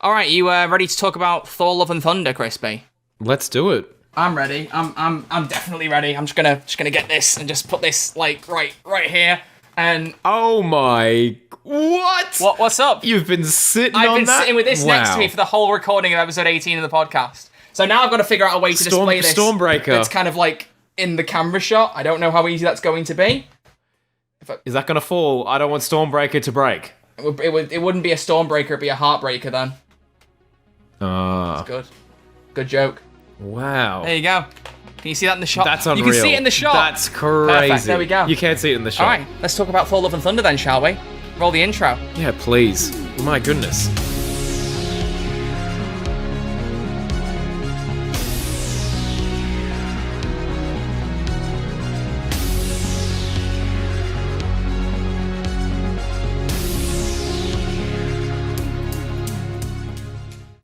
All right, you ready to talk about Thor: Love and Thunder, Crispy? Let's do it. I'm ready. I'm definitely ready. I'm just gonna get this and just put this like right here. And oh my, what? What's up? You've been sitting on that? I've been sitting with this next to me for the whole recording of episode 18 of the podcast. So now I've got to figure out a way to display this. Stormbreaker. It's kind of like in the camera shot. I don't know how easy that's going to be. Is that going to fall? I don't want Stormbreaker to break. It wouldn't be a Stormbreaker, it'd be a Heartbreaker then. That's good. Good joke. Wow. There you go. Can you see that in the shot? That's unreal. You can see it in the shot. That's crazy. Perfect. There we go. You can't see it in the shot. All right, let's talk about Thor: Love and Thunder then, shall we? Roll the intro. Yeah, please. My goodness.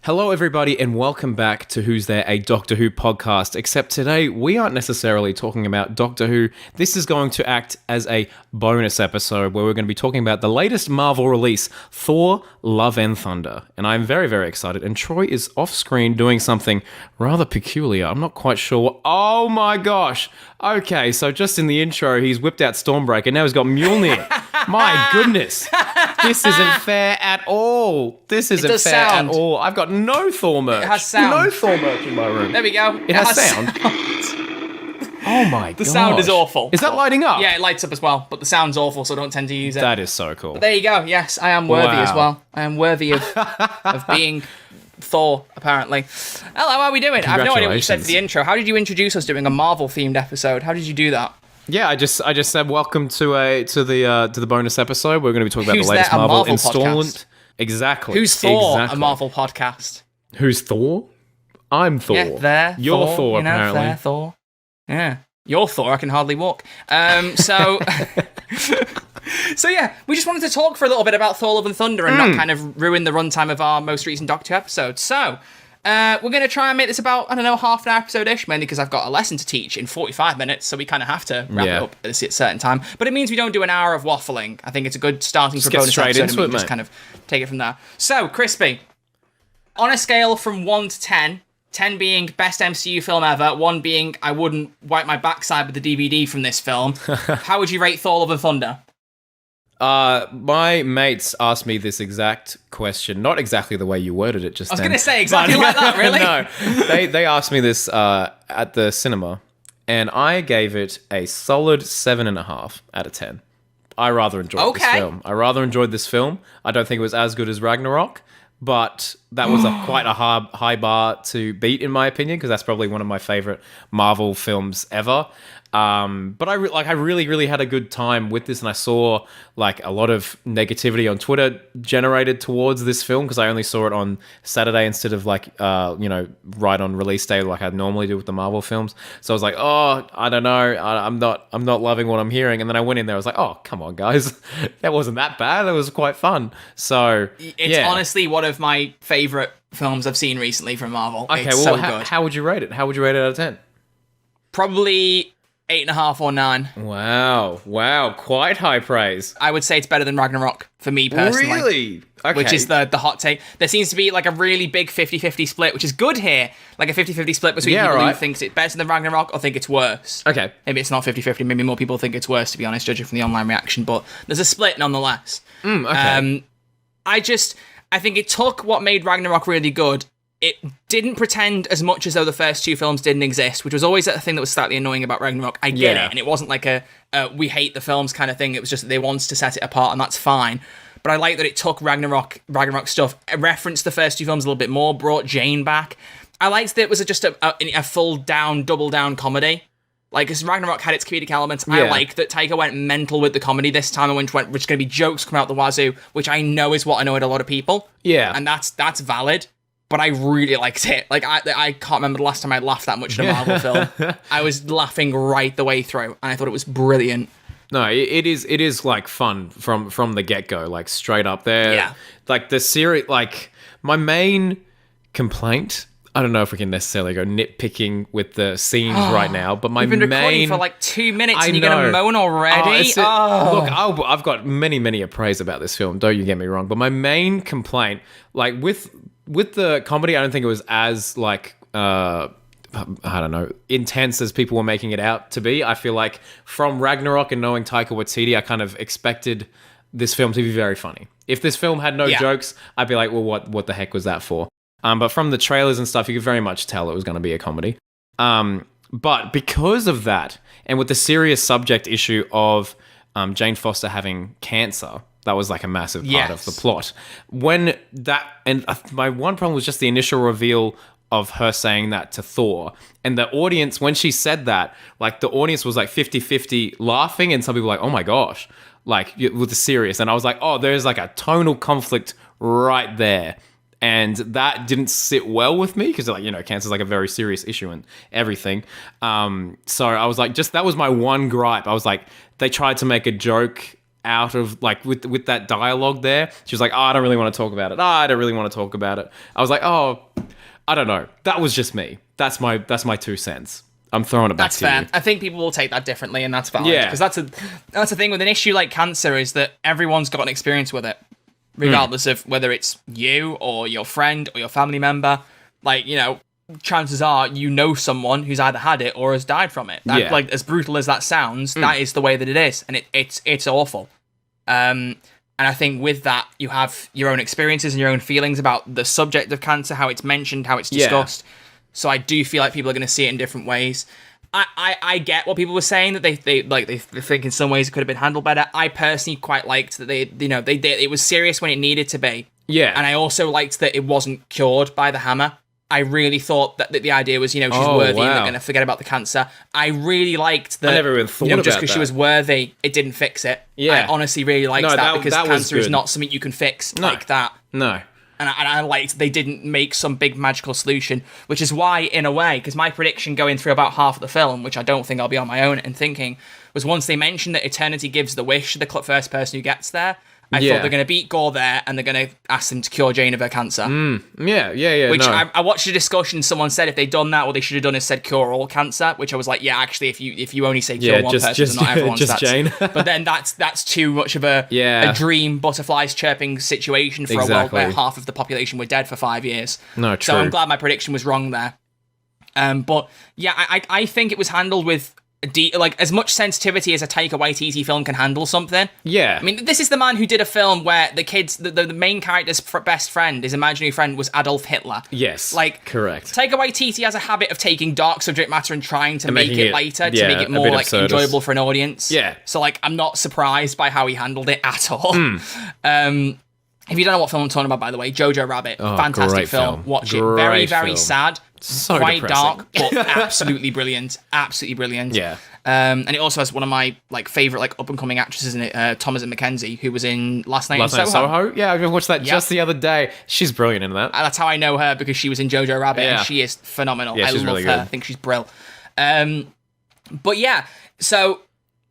Hello, everybody, and welcome back to Who's There, a Doctor Who podcast. Except today, we aren't necessarily talking about Doctor Who. This is going to act as a bonus episode where we're going to be talking about the latest Marvel release, Thor: Love and Thunder. And I'm very, very excited. And Troy is off screen doing something rather peculiar. I'm not quite sure. Oh my gosh. Okay, so just in the intro, he's whipped out Stormbreaker. Now he's got Mjolnir. My goodness. This isn't fair at all. This isn't fair at all. I've got no Thor merch. It has sound. No Thor merch in my room. There we go. It has sound. Oh my god. The sound is awful. Is that lighting up? Yeah, it lights up as well, but the sound's awful, so I don't tend to use it. That is so cool. But there you go. Yes, I am worthy as well. I am worthy of being Thor, apparently. Hello, how are we doing? I have no idea what you said for the intro. How did you introduce us doing a Marvel-themed episode? How did you do that? Yeah, I just said welcome to the bonus episode. We're going to be talking about the latest Marvel installment. Podcast? Exactly. Who's Thor? A Marvel podcast. Who's Thor? I'm Thor. Yeah, there. You're Thor, apparently. There, Thor. Yeah. You're Thor. I can hardly walk. So yeah, we just wanted to talk for a little bit about Thor: Love and Thunder and not kind of ruin the runtime of our most recent Doctor Who episode. So we're going to try and make this about, I don't know, half an hour episode-ish, mainly because I've got a lesson to teach in 45 minutes, so we kind of have to wrap it up at a certain time. But it means we don't do an hour of waffling. I think it's a good starting for a bonus episode, and we can just kind of take it from there. So, Crispy, on a scale from 1 to 10, 10 being best MCU film ever, 1 being I wouldn't wipe my backside with the DVD from this film, how would you rate Thor: Love and Thunder? My mates asked me this exact question, not exactly the way you worded it just then. I was going to say exactly like that, really? No, they asked me this at the cinema, and I gave it a solid 7.5 out of 10. I rather enjoyed this film. I don't think it was as good as Ragnarok, but that was quite a high bar to beat, in my opinion, because that's probably one of my favorite Marvel films ever. But I really had a good time with this, and I saw like a lot of negativity on Twitter generated towards this film because I only saw it on Saturday instead of like right on release day like I normally do with the Marvel films. So I was like, oh, I don't know, I'm not loving what I'm hearing. And then I went in there, I was like, oh, come on, guys, that wasn't that bad. It was quite fun. So it's honestly one of my favorite films I've seen recently from Marvel. Okay, it's well, so good. How would you rate it? How would you rate it out of 10? Probably 8.5 or 9. Wow, quite high praise. I would say it's better than Ragnarok for me personally. Really? Okay. Which is the hot take. There seems to be like a really big 50-50 split, which is good here. Like a 50-50 split between people who think it's better than Ragnarok or think it's worse. Okay. Maybe it's not 50-50. Maybe more people think it's worse, to be honest, judging from the online reaction. But there's a split nonetheless. Okay. I think it took what made Ragnarok really good. It didn't pretend as much as though the first two films didn't exist, which was always a thing that was slightly annoying about Ragnarok. I get it, and it wasn't like a we hate the films kind of thing. It was just that they wanted to set it apart, and that's fine. But I like that it took Ragnarok stuff, referenced the first two films a little bit more, brought Jane back. I liked that it was just a full down, double down comedy. Like, as Ragnarok had its comedic elements, I like that Taika went mental with the comedy this time and went, which is going to be jokes come out the wazoo, which I know is what annoyed a lot of people. Yeah. And that's valid. But I really liked it. Like, I can't remember the last time I laughed that much in a Marvel film. I was laughing right the way through, and I thought it was brilliant. No, it is like fun from the get-go, like straight up there. Yeah. Like the series, like my main complaint, I don't know if we can necessarily go nitpicking with the scenes right now, but We've been recording for like 2 minutes and you're going to moan already? Look, I've got many a praise about this film, don't you get me wrong, but my main complaint, like with with the comedy, I don't think it was as like I don't know, intense as people were making it out to be. I feel like from Ragnarok and knowing Taika Waititi, I kind of expected this film to be very funny. If this film had no jokes, I'd be like, well, what the heck was that for? But from the trailers and stuff, you could very much tell it was going to be a comedy. But because of that, and with the serious subject issue of Jane Foster having cancer, that was like a massive part of the plot. When that, and my one problem was just the initial reveal of her saying that to Thor. And the audience, when she said that, like the audience was like 50-50 laughing, and some people were like, oh my gosh, like with the serious. And I was like, oh, there's like a tonal conflict right there. And that didn't sit well with me because, like, you know, cancer is like a very serious issue and everything. So I was like, that was my one gripe. I was like, they tried to make a joke out of like with that dialogue there. She was like, oh, I don't really want to talk about it. I don't really want to talk about it. I was like, oh, I don't know. That was just me. That's my 2 cents. I'm throwing it back to you. That's fair. I think people will take that differently, and that's valid. Yeah. Because that's the thing with an issue like cancer, is that everyone's got an experience with it, regardless of whether it's you or your friend or your family member. Like, you know, chances are you know someone who's either had it or has died from it. Like, as brutal as that sounds, that is the way that it is, and it's awful. And I think with that, you have your own experiences and your own feelings about the subject of cancer, how it's mentioned, how it's discussed. So I do feel like people are going to see it in different ways. I get what people were saying, that they think in some ways it could have been handled better. I personally quite liked that they did. It was serious when it needed to be. Yeah. And I also liked that it wasn't cured by the hammer. I really thought that the idea was, she's worthy and they're going to forget about the cancer. I really liked that. I never even thought about just because she was worthy, it didn't fix it. Yeah. I honestly really liked that because cancer is not something you can fix like that. No. And I liked they didn't make some big magical solution, which is why, in a way, because my prediction going through about half of the film, which I don't think I'll be on my own in thinking, was once they mentioned that Eternity gives the wish to the first person who gets there, I thought they're going to beat Gorr there, and they're going to ask them to cure Jane of her cancer. Yeah. Which I watched a discussion. Someone said if they'd done that, what they should have done is said cure all cancer. Which I was like, yeah, actually, if you only say cure one person, then not everyone's. Just Jane. But then that's too much of a dream butterflies chirping situation for a world where half of the population were dead for 5 years. No, true. So I'm glad my prediction was wrong there. But yeah, I think it was handled with as much sensitivity as a Taika Waititi film can handle something. Yeah. I mean, this is the man who did a film where the main character's best friend, his imaginary friend, was Adolf Hitler. Yes. Correct. Taika Waititi has a habit of taking dark subject matter and trying to make it lighter, to make it more enjoyable for an audience. Yeah. So I'm not surprised by how he handled it at all. If you don't know what film I'm talking about, by the way, Jojo Rabbit, fantastic film. Watch it. Very, very sad. So quite depressing. Dark, but absolutely brilliant. Absolutely brilliant. Yeah. And it also has one of my favorite up and coming actresses in it, Thomasin McKenzie, who was in Last Night in Soho. Yeah, I watched that just the other day. She's brilliant in that. That's how I know her, because she was in Jojo Rabbit, and she is phenomenal. Yeah, I love really her. good. I think she's brill. But yeah, so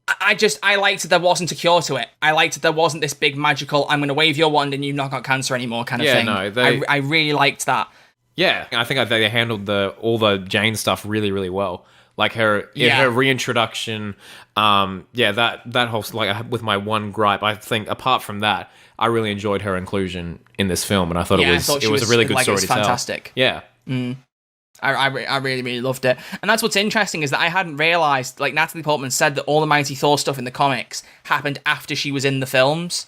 I liked that there wasn't a cure to it. I liked that there wasn't this big magical, I'm going to wave your wand and you've not got cancer anymore kind of thing. I really liked that. Yeah, I think they handled all the Jane stuff really, really well. Like her reintroduction, that whole, with my one gripe, I think apart from that, I really enjoyed her inclusion in this film, and I thought it was a really good story to tell. Fantastic. Yeah. I really, really loved it. And that's what's interesting, is that I hadn't realised, Natalie Portman said that all the Mighty Thor stuff in the comics happened after she was in the films.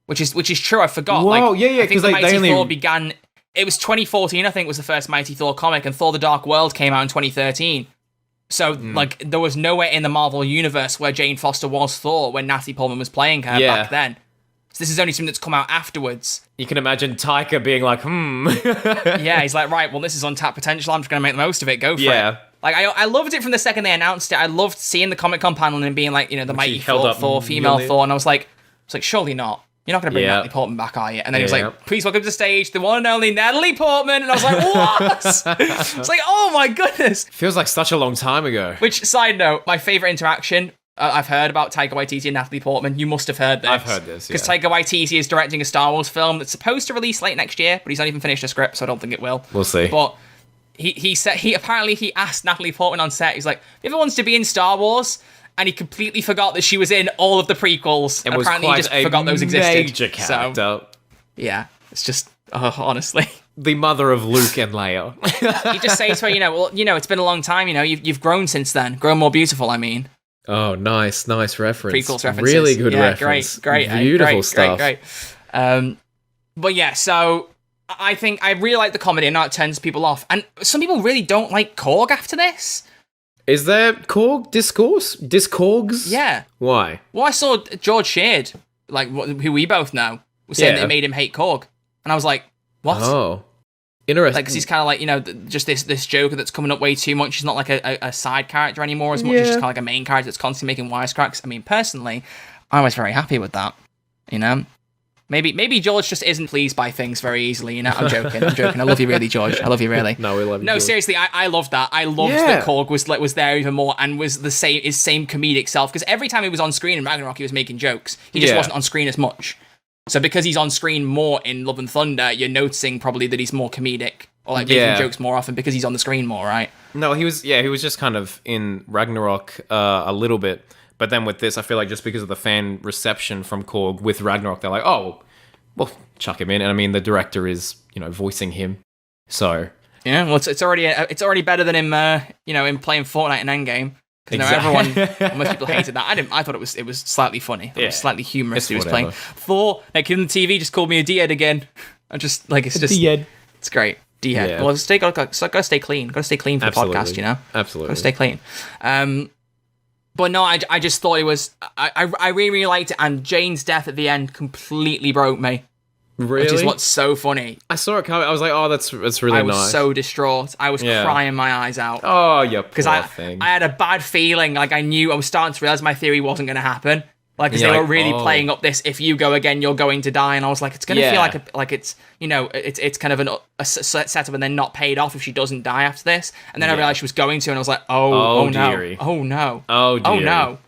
Which is true, I forgot. Whoa, yeah, because the Mighty Thor began... It was 2014, I think, was the first Mighty Thor comic, and Thor the Dark World came out in 2013. So, there was nowhere in the Marvel universe where Jane Foster was Thor when Natalie Portman was playing her back then. So this is only something that's come out afterwards. You can imagine Taika being like, Yeah, he's like, right, well, this is untapped potential. I'm just going to make the most of it. Go for it. I loved it from the second they announced it. I loved seeing the Comic-Con panel and being like, the Mighty Thor, female Thor. And I was like, surely not. You're not going to bring Natalie Portman back, are you? And then he was like, please welcome to the stage, the one and only Natalie Portman. And I was like, what? It's like, oh my goodness. Feels like such a long time ago. Which, side note, my favourite interaction I've heard about Taika Waititi and Natalie Portman. You must have heard this. I've heard this, because Taika Waititi is directing a Star Wars film that's supposed to release late next year, but he's not even finished the script, so I don't think it will. We'll see. But he said he asked Natalie Portman on set, he's like, if ever wants to be in Star Wars... And he completely forgot that she was in all of the prequels. And apparently he just forgot those existed. Major character. So, yeah, it's just, honestly. the mother of Luke and Leia. You just say to her, it's been a long time, you've grown since then. Grown more beautiful, I mean. Oh, nice reference. Prequels references. Really good reference. Great. Beautiful stuff. Great. But yeah, so I think I really like the comedy, and now it turns people off. And some people really don't like Korg after this. Is there Korg discourse? Discorgs? Yeah. Why? Well, I saw George Sheard, who we both know, was saying that it made him hate Korg. And I was like, what? Oh. Interesting. Because he's kind of like, just this Joker that's coming up way too much. He's not like a side character anymore as much as just kind of like a main character that's constantly making wisecracks. I mean, personally, I was very happy with that, Maybe George just isn't pleased by things very easily, I'm joking. I love you really, George. I love you really. No, we love you. No, George. seriously, I loved that. I loved that Korg was there even more and was his same comedic self. Because every time he was on screen in Ragnarok, he was making jokes. He just wasn't on screen as much. So because he's on screen more in Love and Thunder, you're noticing probably that he's more comedic or like making jokes more often because he's on the screen more, right? No, he was just kind of in Ragnarok a little bit. But then with this, I feel like just because of the fan reception from Korg with Ragnarok, they're like, oh, well, chuck him in. And I mean, the director is, voicing him. So yeah, well, it's already better than him, him playing Fortnite in Endgame. Because most people hated that. I thought it was slightly funny. It was slightly humorous. He was playing Thor. Like in the TV, just called me a D-head again. I'm just like it's just D-head. It's great. D-head. Yeah. Well, gotta stay clean. Gotta stay clean for the podcast. Absolutely. Gotta stay clean. But no, I just thought it was. I really, really liked it, and Jane's death at the end completely broke me. Really? Which is what's so funny. I saw it coming. I was like, oh, that's really nice. I was so distraught. I was crying my eyes out. Oh, you poor thing. I had a bad feeling. Like, I knew I was starting to realize my theory wasn't going to happen. Like, because they were really playing up this, if you go again, you're going to die. And I was like, it's going to feel like it's, it's kind of a setup and then not paid off if she doesn't die after this. And then I realized she was going to, and I was like, oh no. Dearie. Oh, no. Oh, dearie. Oh, no.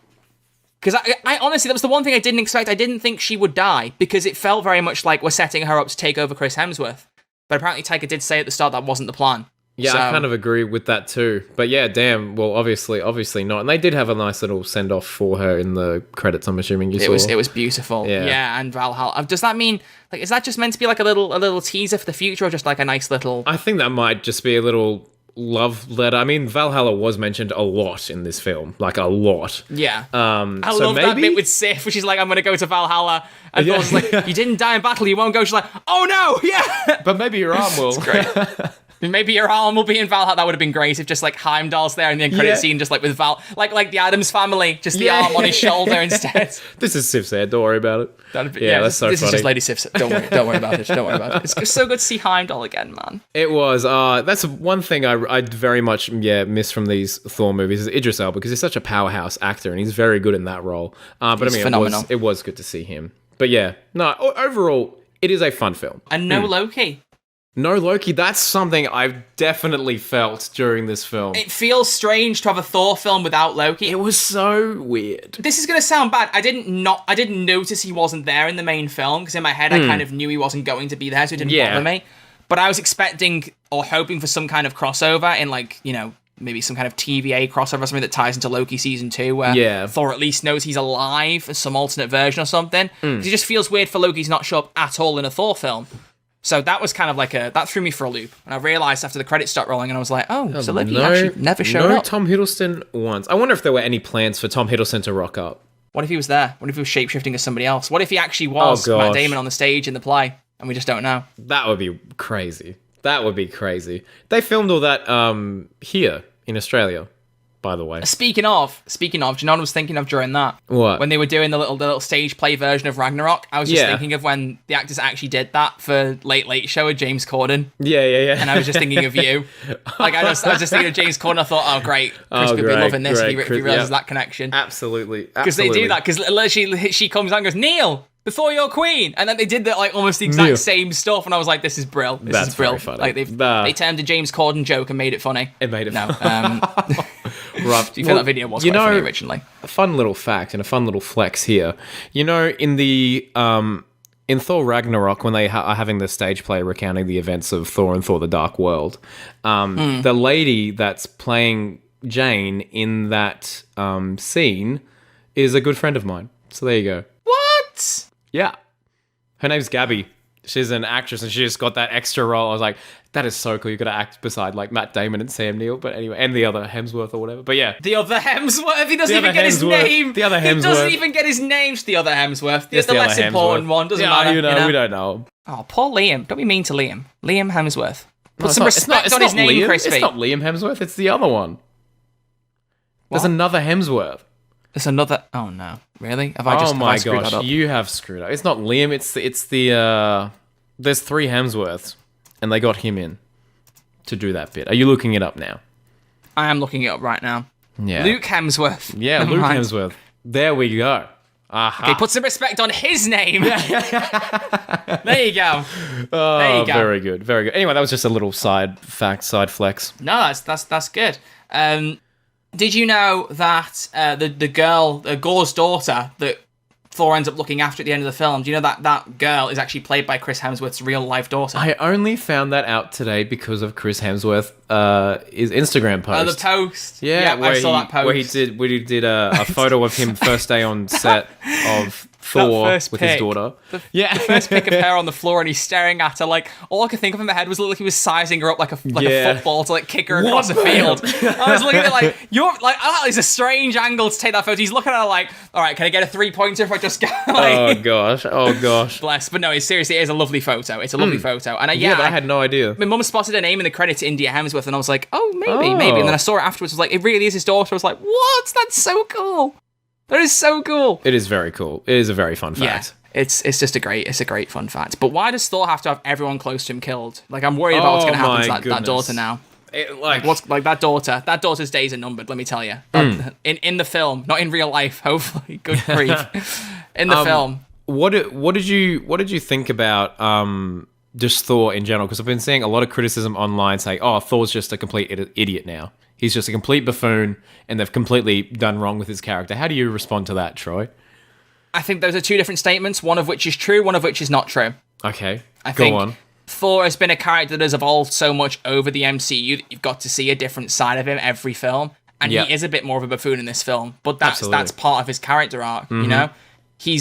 Because I honestly, that was the one thing I didn't expect. I didn't think she would die because it felt very much like we're setting her up to take over Chris Hemsworth. But apparently Taika did say at the start that wasn't the plan. Yeah, I kind of agree with that too. But yeah, damn. Well, obviously not. And they did have a nice little send off for her in the credits. I'm assuming you saw. It was beautiful. Yeah, and Valhalla. Does that mean is that just meant to be like a little teaser for the future, or just like a nice little? I think that might just be a little love letter. I mean, Valhalla was mentioned a lot in this film, like a lot. Yeah. I love that bit with Sif, where she's like, "I'm going to go to Valhalla," and Thor's like, "You didn't die in battle, you won't go." She's like, "Oh no, yeah." But maybe your arm will. It's great. Maybe your arm will be in Valhalla. That would have been great if just like Heimdall's there in the end credit scene, just like with like the Addams Family, just the arm on his shoulder instead. This is Sif's head. Don't worry about it. That's so funny. This is just Lady Sif's. Don't worry about it. Don't worry about it. It's so good to see Heimdall again, man. It was. That's one thing I very much miss from these Thor movies is Idris Elba, because he's such a powerhouse actor and he's very good in that role. But I mean, phenomenal. It was good to see him. But yeah, no. Overall, it is a fun film. And no Loki. No Loki, that's something I've definitely felt during this film. It feels strange to have a Thor film without Loki. It was so weird. This is going to sound bad. I didn't notice he wasn't there in the main film, because in my head I kind of knew he wasn't going to be there, so it didn't bother me. But I was expecting or hoping for some kind of crossover in maybe some kind of TVA crossover or something that ties into Loki season 2, where Thor at least knows he's alive as some alternate version or something. It just feels weird for Loki to not show up at all in a Thor film. So that was kind of that threw me for a loop. And I realised after the credits stopped rolling, and I was like, so Loki actually never showed up. No Tom Hiddleston once. I wonder if there were any plans for Tom Hiddleston to rock up. What if he was there? What if he was shapeshifting as somebody else? What if he actually was Matt Damon on the stage in the play, and we just don't know? That would be crazy. They filmed all that here in Australia, by the way. Speaking of, do you know what I was thinking of during that? What? When they were doing the little stage play version of Ragnarok, I was just thinking of when the actors actually did that for Late Show with James Corden. Yeah. And I was just thinking of you. I was just thinking of James Corden. I thought, oh, great. Chris could be loving this if he realizes that connection. Absolutely. Because they do that. Because literally, she comes out and goes, "Neil, before you're queen," and then they did that almost the exact same stuff, and I was like, "This is brill. This is brill." Funny. They turned a James Corden joke and made it funny. It made it funny. Rough. Do you feel that video was quite funny originally? A fun little fact and a fun little flex here. In the in Thor Ragnarok, when they are having the stage play recounting the events of Thor and Thor: The Dark World, the lady that's playing Jane in that scene is a good friend of mine. So there you go. What? Yeah. Her name's Gabby. She's an actress, and she just got that extra role. I was like, that is so cool. You got to act beside like Matt Damon and Sam Neill, but anyway, and the other Hemsworth or whatever. But yeah, the other Hemsworth. He doesn't even get his name. The other Hemsworth. He doesn't even get his name. The other Hemsworth. The less important one. Doesn't matter. You know, we don't know. Oh, poor Liam. Don't be mean to Liam. Liam Hemsworth. Put some respect on his name, Crispy. It's not Liam Hemsworth. It's the other one. There's another Hemsworth. There's another. Oh no, really? Have I screwed that up? You have screwed up. It's not Liam. It's the. There's 3 Hemsworths, and they got him in to do that bit. Are you looking it up now? I am looking it up right now. Yeah. Luke Hemsworth. Yeah, Luke Hemsworth. There we go. Aha. Okay, put some respect on his name. There you go. Oh, there you go. Very good. Very good. Anyway, that was just a little side flex. No, that's good. Did you know that the girl, Gorr's daughter, that Thor ends up looking after at the end of the film, do you know that girl is actually played by Chris Hemsworth's real life daughter? I only found that out today because of Chris Hemsworth, his Instagram post. Oh, the post. Yeah, I saw that post. Where he did a photo of him first day on set of Thor with his daughter. The first pic of her on the floor, and he's staring at her like, all I could think of in my head was like he was sizing her up like a football to like kick her across the field. I was looking at it like, you're like, oh, it's a strange angle to take that photo. He's looking at her like, all right, can I get a 3-pointer if I just go? Like, oh gosh. Bless. But no, it is a lovely photo. It's a lovely photo. And but I had no idea. My mum spotted her name in the credits, India Hemsworth, and I was like, oh, maybe. And then I saw it afterwards. I was like, it really is his daughter. I was like, what? That's so cool. That is so cool. It is very cool. It is a very fun fact. Yeah, it's just a great fun fact. But why does Thor have to have everyone close to him killed? Like, I'm worried about what's going to happen to that daughter now. That daughter? That daughter's days are numbered. Let me tell you. In the film, not in real life. Hopefully, good grief. In the film. What did you think about just Thor in general? Because I've been seeing a lot of criticism online saying, "Oh, Thor's just a complete idiot now. He's just a complete buffoon, and they've completely done wrong with his character." How do you respond to that, Troy? I think those are 2 different statements, one of which is true, one of which is not true. Okay, Go on. Thor has been a character that has evolved so much over the MCU that you've got to see a different side of him every film, and he is a bit more of a buffoon in this film, but that's part of his character arc, you know? He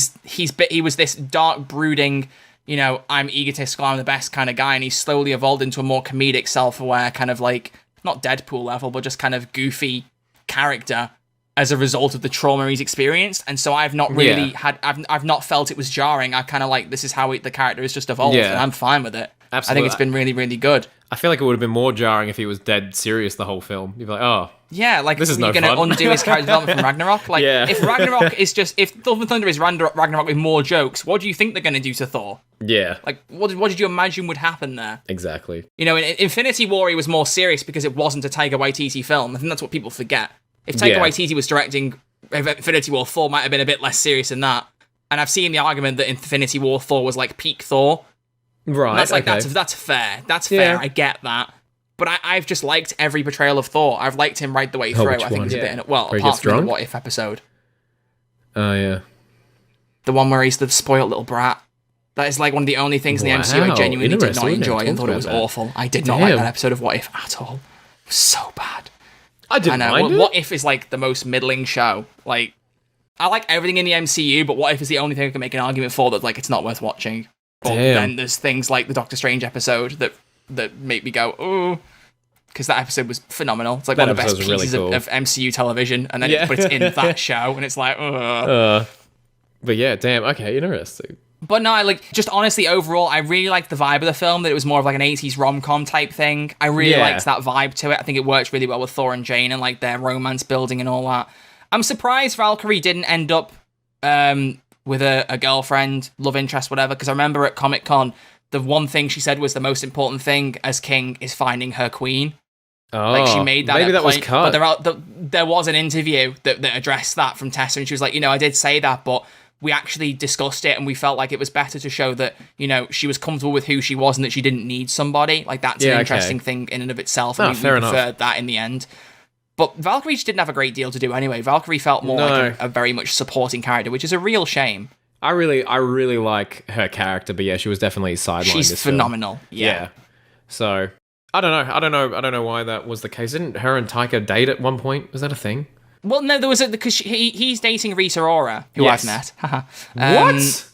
was this dark, brooding, you know, I'm egotistical, I'm the best kind of guy, and he's slowly evolved into a more comedic, self-aware kind of like, not Deadpool level, but just kind of goofy character as a result of the trauma he's experienced. And so I've not really I've not felt it was jarring. I kind of like, this is how the character has just evolved, and I'm fine with it. Absolutely. I think it's been really, really good. I feel like it would have been more jarring if he was dead serious the whole film. You'd be like, oh, yeah, like, this is you're going to undo his character development from Ragnarok? Like, if Ragnarok is just, if Thor and Thunder is Ragnarok with more jokes, what do you think they're going to do to Thor? Yeah. Like, what did you imagine would happen there? Exactly. You know, in Infinity War, he was more serious because it wasn't a Taika Waititi film. I think that's what people forget. If Taika Waititi was directing Infinity War, Thor might have been a bit less serious than that. And I've seen the argument that Infinity War Thor was like peak Thor. Right. And that's like, that's fair. That's fair. I get that. But I've just liked every portrayal of Thor. I've liked him right the way through. I think he's a bit apart from the What If episode. Oh, yeah. The one where he's the spoiled little brat. That is like one of the only things in the MCU I genuinely did not enjoy and thought it was awful. I did not like that episode of What If at all. It was so bad. I didn't mind it. What If is like the most middling show. Like, I like everything in the MCU, but What If is the only thing I can make an argument for that like it's not worth watching. But then there's things like the Doctor Strange episode that make me go, ooh, because that episode was phenomenal. It's like one of the best pieces of MCU television, and then but it's in that show, and it's like, ugh. But yeah, damn, okay, interesting. But no, just honestly, overall, I really liked the vibe of the film, that it was more of like an 80s rom-com type thing. I really liked that vibe to it. I think it worked really well with Thor and Jane and like their romance building and all that. I'm surprised Valkyrie didn't end up with a girlfriend, love interest, whatever, because I remember at Comic-Con, the one thing she said was the most important thing as king is finding her queen. Oh, like she made that. Maybe that was cut. But there was an interview that addressed that from Tessa, and she was like, I did say that, but we actually discussed it, and we felt like it was better to show that, she was comfortable with who she was and that she didn't need somebody. Like, that's an interesting thing in and of itself, and we preferred that in the end. But Valkyrie just didn't have a great deal to do anyway. Valkyrie felt more like a very much supporting character, which is a real shame. I really like her character, but yeah, she was definitely sidelined. She's phenomenal. Yeah. So I don't know why that was the case. Didn't her and Taika date at one point? Was that a thing? Well, no, there was because he's dating Rita Ora, who I've met. What?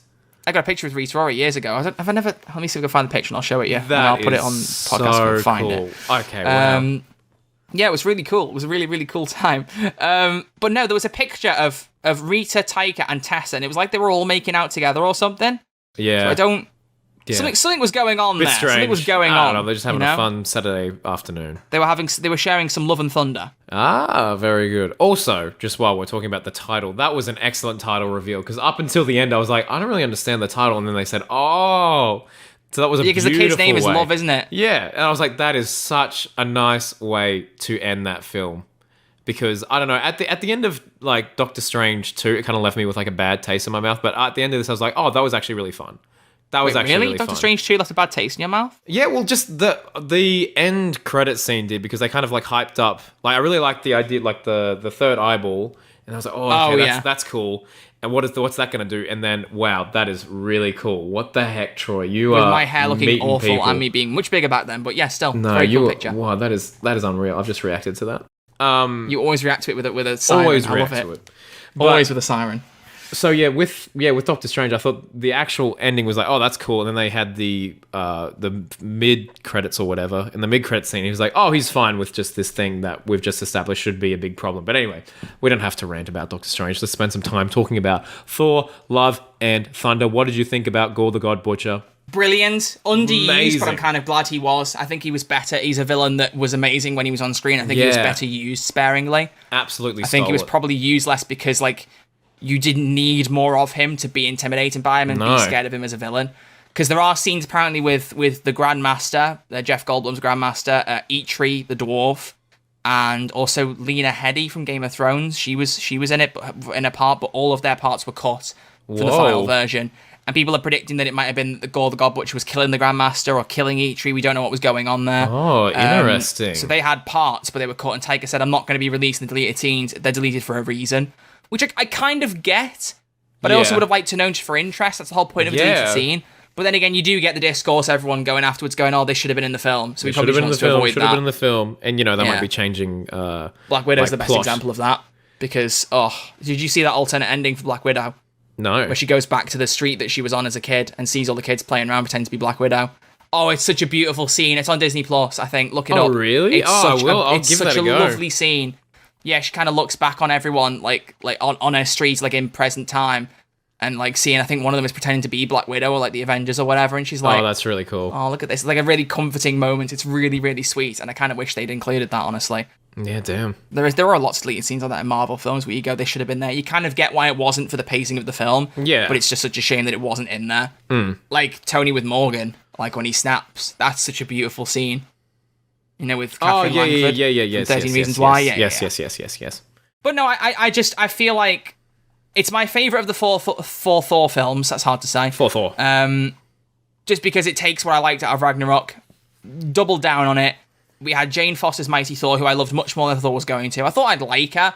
I got a picture with Rhys Rory years ago. Have I never? Let me see if I can find the picture and I'll show it you. And I'll put it on podcast so and find cool. it. Okay, wow. Yeah, it was really cool. It was a really, really cool time. But no, there was a picture of Rita, Taika, and Tessa, and it was like they were all making out together or something. Yeah. So I don't... Yeah. Something was going on there. Strange. Something was going on. I don't know, they're just having a fun Saturday afternoon. They were sharing some love and thunder. Ah, very good. Also, just while we're talking about the title, that was an excellent title reveal, because up until the end, I was like, I don't really understand the title, and then they said, oh... So that was a beautiful way. because the kid's name is Love, isn't it? Yeah, and I was like, that is such a nice way to end that film. Because, I don't know, at the end of, like, Doctor Strange 2, it kind of left me with, like, a bad taste in my mouth, but at the end of this, I was like, oh, that was actually really fun. That was actually really fun. Doctor Strange 2 left a bad taste in your mouth? Yeah, well, just the end credit scene did, because they kind of, like, hyped up. Like, I really liked the idea, like, the third eyeball, and I was like, oh, okay, that's cool. And what's that going to do? And then, wow, that is really cool. What the heck, Troy? You are with my hair looking awful people. And me being much bigger back then, but yeah, still, very cool picture. Wow, that is unreal. I've just reacted to that. You always react to it with a siren. Always react to it. Always with a siren. So with Doctor Strange, I thought the actual ending was like, oh, that's cool. And then they had the mid credits or whatever. In the mid credit scene, he was like, oh, he's fine with just this thing that we've just established should be a big problem. But anyway, we don't have to rant about Doctor Strange. Let's spend some time talking about Thor, Love, and Thunder. What did you think about Gorr the God Butcher? Brilliant, underused, but I'm kind of glad he was. I think he was better. He's a villain that was amazing when he was on screen. I think he was better used sparingly. Absolutely, I think he was probably used less because like. You didn't need more of him to be intimidated by him and be scared of him as a villain. Because there are scenes apparently with the Grandmaster, Jeff Goldblum's Grandmaster, Eitri, the dwarf, and also Lena Headey from Game of Thrones. She was in it, in a part, but all of their parts were cut for the final version. And people are predicting that it might have been that Gorr the God Butcher was killing the Grandmaster or killing Eitri. We don't know what was going on there. Oh, interesting. So they had parts, but they were cut. And Taika said, I'm not going to be releasing the deleted scenes. They're deleted for a reason. Which I kind of get, but I also would have liked to know just for interest. That's the whole point of a deleted scene. But then again, you do get the discourse, everyone going afterwards, going, "Oh, they should have been in the film." So we probably should to avoid that. Should have been in the film, and that might be changing. Black Widow's the best example of that because did you see that alternate ending for Black Widow? No, where she goes back to the street that she was on as a kid and sees all the kids playing around, pretending to be Black Widow. Oh, it's such a beautiful scene. It's on Disney Plus, I think. Look it up. Oh, really? I'll give that a go. It's such a lovely scene. Yeah, she kind of looks back on everyone like on her streets, like in present time, and like seeing. I think one of them is pretending to be Black Widow or like the Avengers or whatever, and she's like, "Oh, that's really cool. Oh, look at this! It's like a really comforting moment. It's really, really sweet, and I kind of wish they'd included that. Honestly, yeah, damn. There are lots of deleted scenes like that in Marvel films where you go, they should have been there. You kind of get why it wasn't for the pacing of the film. Yeah, but it's just such a shame that it wasn't in there. Like Tony with Morgan, like when he snaps. That's such a beautiful scene. With Catherine Langford. Yeah. 13 Reasons Why. Yes. But no, I feel like it's my favourite of the four Thor films. That's hard to say. For Thor. Just because it takes what I liked out of Ragnarok, doubled down on it. We had Jane Foster's Mighty Thor, who I loved much more than I thought was going to. I thought I'd like her,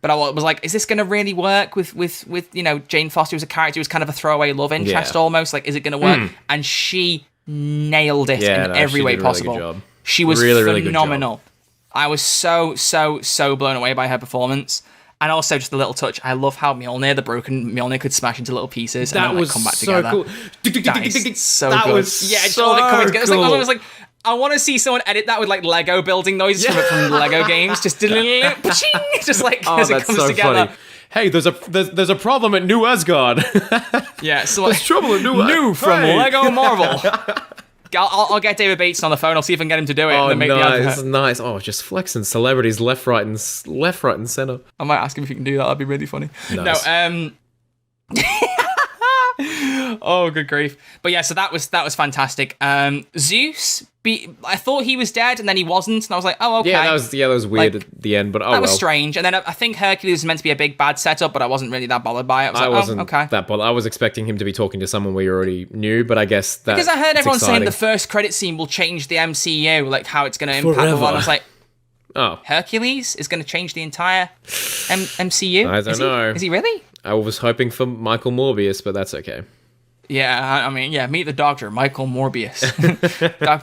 but I was like, is this going to really work with Jane Foster as a character who was kind of a throwaway love interest almost? Like, is it going to work? And she nailed it in every way possible. Really good job. She was phenomenal. I was so blown away by her performance. And also just a little touch. I love how the broken Mjolnir could smash into little pieces and then come back together. Cool. That is so that good. Was yeah, so all coming together. Cool. I was like, I want to see someone edit that with like Lego building noises from Lego games. Just just like as it comes together. Funny. Hey, there's a problem at New Asgard. Yeah, so like, there's trouble at New from Lego Marvel. I'll get David Bateson on the phone. I'll see if I can get him to do it. Oh, and then nice. Oh, just flexing celebrities left, right, and center. I might ask him if he can do that. That'd be really funny. Nice. No, oh, good grief. But yeah, so that was fantastic. Zeus, I thought he was dead, and then he wasn't, and I was like, oh, okay. Yeah, that was weird at the end, but that was strange. And then I think Hercules was meant to be a big bad setup, but I wasn't really that bothered by it. I wasn't okay. that bothered. I was expecting him to be talking to someone we already knew, but I guess that because I heard everyone saying the first credit scene will change the MCU, like how it's going to impact the one. I was like, Hercules is going to change the entire MCU? I don't know. Is he really? I was hoping for Michael Morbius, but that's okay. Yeah, I mean, meet the Doctor, Michael Morbius.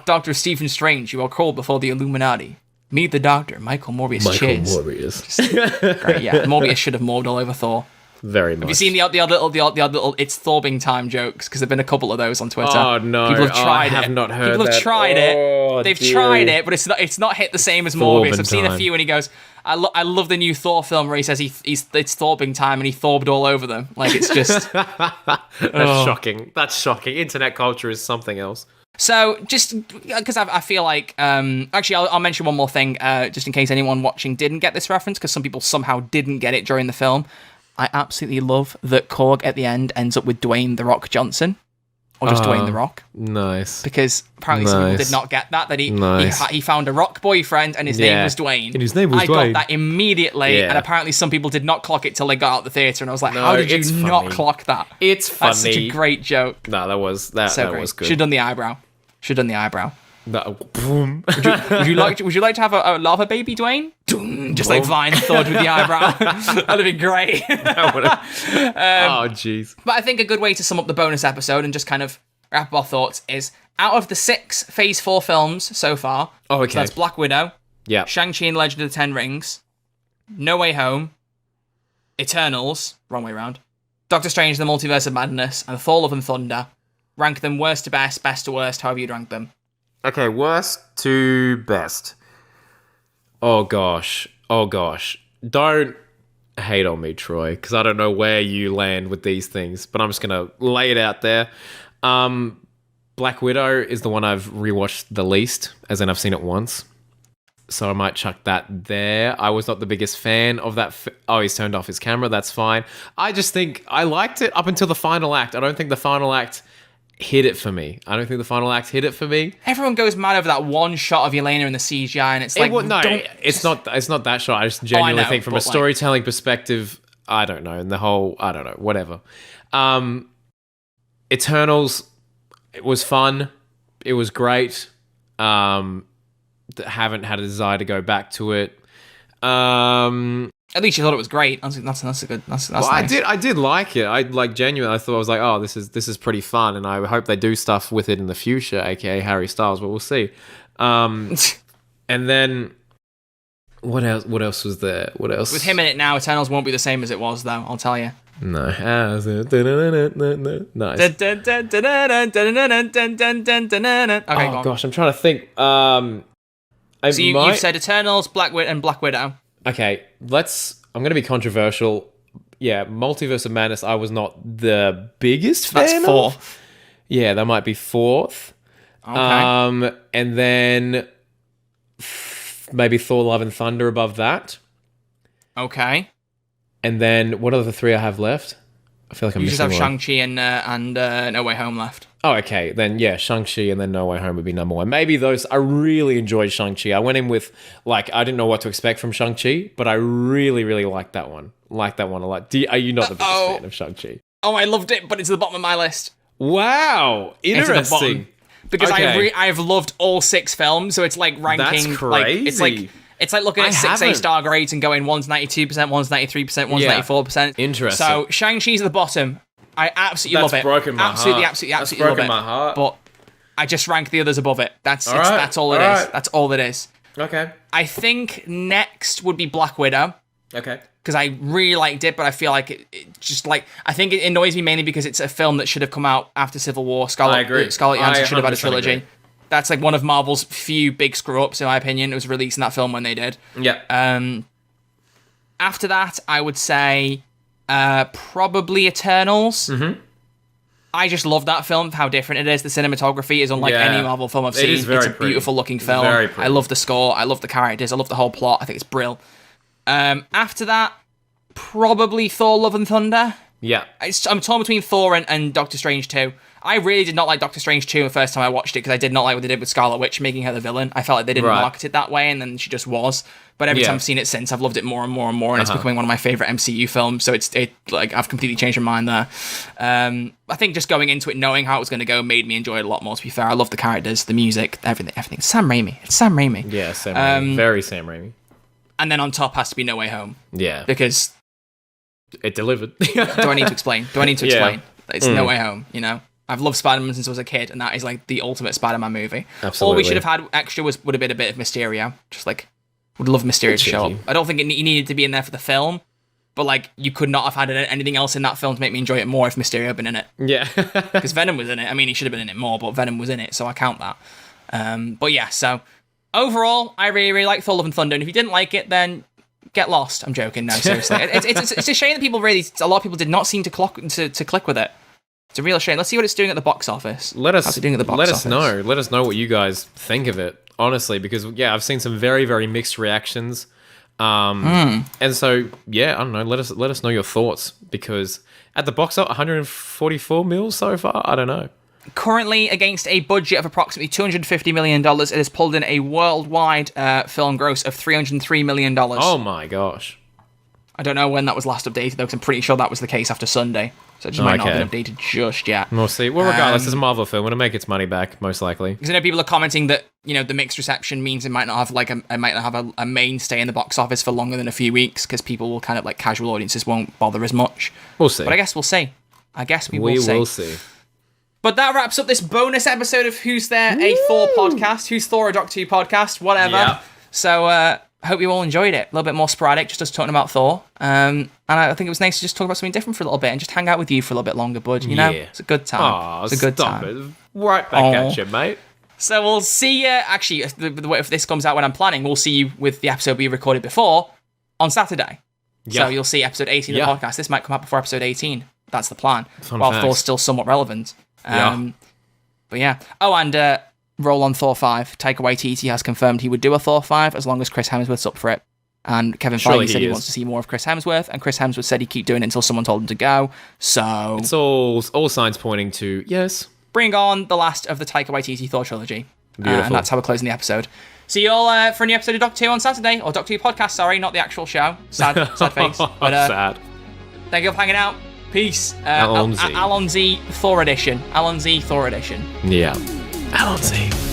Dr. Stephen Strange, you are called before the Illuminati. Meet the Doctor, Michael Morbius. Michael Morbius. Great, yeah. Morbius should have morbed all over Thor. Very much. Have you seen the odd little it's Thorbing time jokes? Because there've been a couple of those on Twitter. Oh no, people have tried I have not heard. People have tried it. They've tried it, but it's not hit the same as Morbius. I've seen a few, and he goes, I love the new Thor film where he says it's Thorbing time, and he Thorbed all over them. Like, it's just that's shocking. That's shocking. Internet culture is something else. So, just because I feel like, actually, I'll mention one more thing, just in case anyone watching didn't get this reference, because some people somehow didn't get it during the film. I absolutely love that Korg at the end ends up with Dwayne "The Rock" Johnson, or just Dwayne "The Rock." Nice. Because apparently some people did not get that he found a rock boyfriend and his name was Dwayne. And his name was I Dwayne. got that immediately, and apparently some people did not clock it till they got out the theatre, and I was like, how did you not clock that? It's funny. That's such a great joke. No, that was good. Should have done the eyebrow. Boom. Would you like to have a lava baby, Dwayne? Just like Vine Thor with the eyebrow. That'd have been great. Oh, jeez. But I think a good way to sum up the bonus episode and just kind of wrap up our thoughts is, out of the 6 Phase 4 films so far, so that's Black Widow, Shang-Chi and Legend of the Ten Rings, No Way Home, Eternals, wrong way around, Doctor Strange and the Multiverse of Madness, and Thor: Love and Thunder. Rank them worst to best, best to worst, however you'd rank them. Okay, worst to best. Oh gosh. Don't hate on me, Troy, because I don't know where you land with these things, but I'm just going to lay it out there. Black Widow is the one I've rewatched the least, as in I've seen it once. So I might chuck that there. I was not the biggest fan of that. He's turned off his camera. That's fine. I just think I liked it up until the final act. I don't think the final act hit it for me. Everyone goes mad over that one shot of Yelena in the CGI, and it's like, it's not that shot. I just genuinely think from a storytelling perspective, I don't know, and the whole, I don't know, whatever. Eternals, it was fun. It was great. Haven't had a desire to go back to it. At least you thought it was great. That's a good. That's well, nice. I did like it. I like genuinely. I thought I was like, oh, this is pretty fun, and I hope they do stuff with it in the future, aka Harry Styles. But we'll see. And then what else? What else was there? What else? With him in it now, Eternals won't be the same as it was, though. I'll tell you. No. Nice. Okay, oh gosh, I'm trying to think. So you've said Eternals, Black Widow. Okay, I'm going to be controversial. Yeah, Multiverse of Madness, I was not the biggest fan That's 4th. of. Yeah, that might be 4th. Okay. And then maybe Thor: Love and Thunder above that. Okay. And then what are the 3 I have left? I feel like I'm missing one. You just have Shang-Chi and No Way Home left. Oh, okay. Then, yeah, Shang-Chi and then No Way Home would be number 1. Maybe those... I really enjoyed Shang-Chi. I went in with, like, I didn't know what to expect from Shang-Chi, but I really, really liked that one. A lot. Are you not the biggest fan of Shang-Chi? Oh, I loved it, but it's at the bottom of my list. Wow. Interesting. Because I've loved all 6 films, so it's like ranking... That's crazy. It's like looking at 6 A-star grades and going, one's 92%, one's 93%, one's 94%. Interesting. So Shang-Chi's at the bottom. I absolutely love it. That's broken my heart. Absolutely love it. My heart. But I just rank the others above it. That's all it is. That's all it is. Okay. I think next would be Black Widow. Okay. Because I really liked it, but I feel like it just like... I think it annoys me mainly because it's a film that should have come out after Civil War. I agree. Scarlett Johansson should have had a trilogy. Agree. That's like one of Marvel's few big screw-ups, in my opinion. It was releasing that film when they did. Yeah. After that, I would say probably Eternals. Mm-hmm. I just love that film, how different it is. The cinematography is unlike any Marvel film I've seen. It's a beautiful looking film. I love the score. I love the characters. I love the whole plot. I think it's brilliant. After that, probably Thor: Love and Thunder. Yeah. I'm torn between Thor and Doctor Strange 2. I really did not like Doctor Strange 2 the first time I watched it because I did not like what they did with Scarlet Witch, making her the villain. I felt like they didn't market it that way, and then she just was. But every time I've seen it since, I've loved it more and more and more, and it's becoming one of my favorite MCU films. So I've completely changed my mind there. I think just going into it, knowing how it was going to go, made me enjoy it a lot more. To be fair, I love the characters, the music, everything. It's Sam Raimi. Yeah, Sam Raimi. Very Sam Raimi. And then on top has to be No Way Home. Yeah, because it delivered. Do I need to explain? It's No Way Home. You know. I've loved Spider-Man since I was a kid, and that is like the ultimate Spider-Man movie. Absolutely. All we should have had extra would have been a bit of Mysterio. Just like, would love Mysterio to show up. I don't think he needed to be in there for the film, but like you could not have had anything else in that film to make me enjoy it more if Mysterio had been in it. Yeah. Because Venom was in it. I mean, he should have been in it more, but Venom was in it, so I count that. But yeah, so overall, I really, really like Thor: Love and Thunder, and if you didn't like it, then get lost. I'm joking. No, seriously. It's a shame that a lot of people did not seem to click with it. It's a real shame. Let's see what it's doing at the box office. How's it doing at the box office? Let us know what you guys think of it, honestly, because yeah, I've seen some very, very mixed reactions. And so yeah, I don't know. Let us know your thoughts, because at the box office, 144 mil so far. I don't know. Currently, against a budget of approximately $250 million, it has pulled in a worldwide film gross of $303 million. Oh my gosh. I don't know when that was last updated, though, because I'm pretty sure that was the case after Sunday. So it just might not have been updated just yet. We'll see. Well, regardless, it's a Marvel film. It'll make its money back, most likely. Because I know people are commenting that, the mixed reception means it might not have a mainstay in the box office for longer than a few weeks, because people will kind of, like, casual audiences won't bother as much. We'll see. But I guess we'll see. We will see. But that wraps up this bonus episode of Who's There, a Thor podcast. Who's Thor, a Doctor Who podcast, whatever. Yeah. So, I hope you all enjoyed it. A little bit more sporadic, just us talking about Thor. And I think it was nice to just talk about something different for a little bit and just hang out with you for a little bit longer, bud. You know? It's a good time. It's a good time. Right back at you, mate. So we'll see you, actually, if this comes out when I'm planning, we'll see you with the episode we recorded before on Saturday. Yeah. So you'll see episode 18 of the podcast. This might come out before episode 18. That's the plan. While Thor's still somewhat relevant. But yeah. Oh, and roll on Thor 5. Taika Waititi has confirmed he would do a Thor 5 as long as Chris Hemsworth's up for it. And Kevin Feige said he wants to see more of Chris Hemsworth, and Chris Hemsworth said he'd keep doing it until someone told him to go. So it's all signs pointing to yes. Bring on the last of the Taika Waititi Thor trilogy. Beautiful. And that's how we're closing the episode. See you all for a new episode of Doctor Who on Saturday, or Doctor Who podcast, sorry, not the actual show. Sad face. But, sad. Thank you for hanging out. Peace. Alonzi. Alonzi Thor edition. Alonzi Thor edition. Yeah. Alonzi.